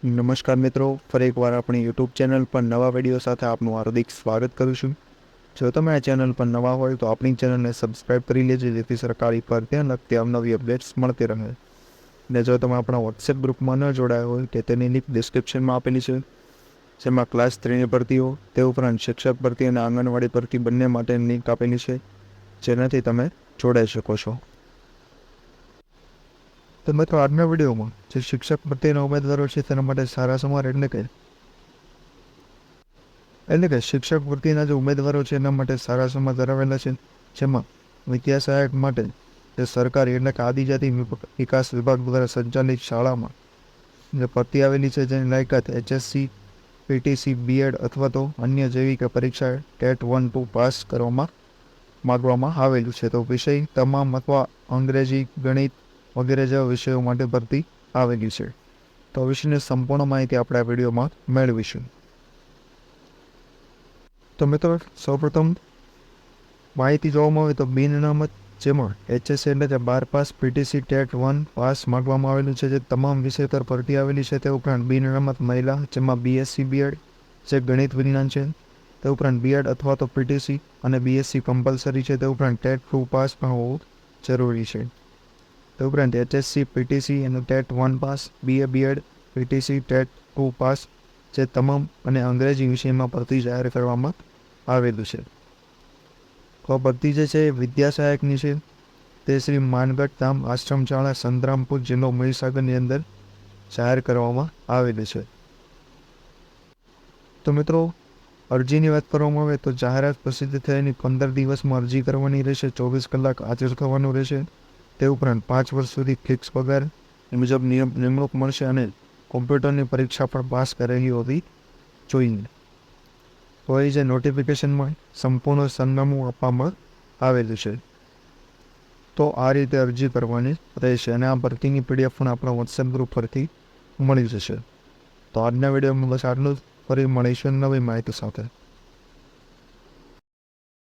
નમસ્કાર મિત્રો, ફરી એકવાર આપણી યુટ્યુબ ચેનલ પર નવા વિડીયો સાથે આપનું હાર્દિક સ્વાગત કરું છું. જો તમે આ ચેનલ પર નવા હોય તો આપણી ચેનલને સબસ્ક્રાઈબ કરી લેજો, જેથી સરકારી ભરતી લગતી અવનવી અપડેટ્સ મળતી રહે. ને જો તમે આપણા વોટ્સએપ ગ્રુપમાં ન જોડાયા હોય તો તેની લિંક ડિસ્ક્રિપ્શનમાં આપેલી છે, જેમાં ક્લાસ 3ની ભરતીઓ, તે ઉપરાંત શિક્ષક ભરતી અને આંગણવાડી ભરતી બંને માટેની લિંક આપેલી છે, જેનાથી તમે જોડાઈ શકો છો. તો મિત્રો, આજના વિડીયોમાં જે શિક્ષક ભરતીના ઉમેદવારો છે તેના માટે સારા સમાચાર એટલે કે શિક્ષક ભરતીના જે ઉમેદવારો છે એના માટે સારા સમાચાર આવેલા છે, જેમાં વિદ્યા સહાયક માટે જે સરકારી એટલે કે આદિજાતિ વિકાસ વિભાગ દ્વારા સંચાલિત શાળામાં જે ભરતી આવેલી છે, જેની લાયકાત HSC, PTC, BEd અથવા તો અન્ય જેવી કે પરીક્ષા ટેટ 1-2 પાસ કરવામાં માગવામાં આવેલું છે. તો વિષય તમામ અથવા અંગ્રેજી, ગણિત વગેરે જેવા વિષયો માટે ભરતી આવેલી છે. તો વિષયની સંપૂર્ણ માહિતી આપણે આ વિડીયોમાં મેળવીશું. તો મિત્રો, સૌપ્રથમ માહિતી જોવામાં આવે તો બિન અનામત, જેમાં HSC એટલે કે 12 પાસ, PTC ટેટ 1 પાસ માગવામાં આવેલું છે, જે તમામ વિષય પર ભરતી આવેલી છે. તે ઉપરાંત બિન અનામત મહિલા, જેમાં BSc BEd જે ગણિત વિજ્ઞાન છે, તે ઉપરાંત BEd અથવા તો PTC અને BSc કમ્પલસરી છે. તે ઉપરાંત ટેટ 2 પાસ પણ હોવું જરૂરી છે. તે ઉપરાંત HSC, PTC અને TET 1 pass, BA BEd, PTC TET 2 pass જે તમામ અને અંગ્રેજી વિષયમાં ભરતી જાહેર કરવામાં આવેલું છે. તો ભરતી જે છે વિદ્યા સહાયકની છે, તે શ્રી માનગઢ ધામ આશ્રમ શાળા સંતરામપુર જિલ્લો મહીસાગરની અંદર જાહેર કરવામાં આવેલું છે. તો મિત્રો, અરજીની વાત કરવામાં આવે તો જાહેરાત પ્રસિદ્ધ થયાની 15 દિવસમાં અરજી કરવાની રહેશે, 24 કલાક હાજર થવાનું રહેશે. તે ઉપરાંત 5 વર્ષ સુધી ફિક્સ પગાર મુજબ નિમણૂક મળશે અને કોમ્પ્યુટરની પરીક્ષા પણ પાસ કરેલી હોવી જોઈએ. તો એ જે નોટિફિકેશનમાં સંપૂર્ણ સરનામું આપવામાં આવેલું છે. તો આ રીતે અરજી કરવાની રહેશે અને આ ભરતીની PDF પણ આપણા વોટ્સએપ ગ્રુપ પરથી મળી જશે. તો આજના વિડીયોમાં બસ આટલું જ. ફરી મળીશું નવી માહિતી સાથે.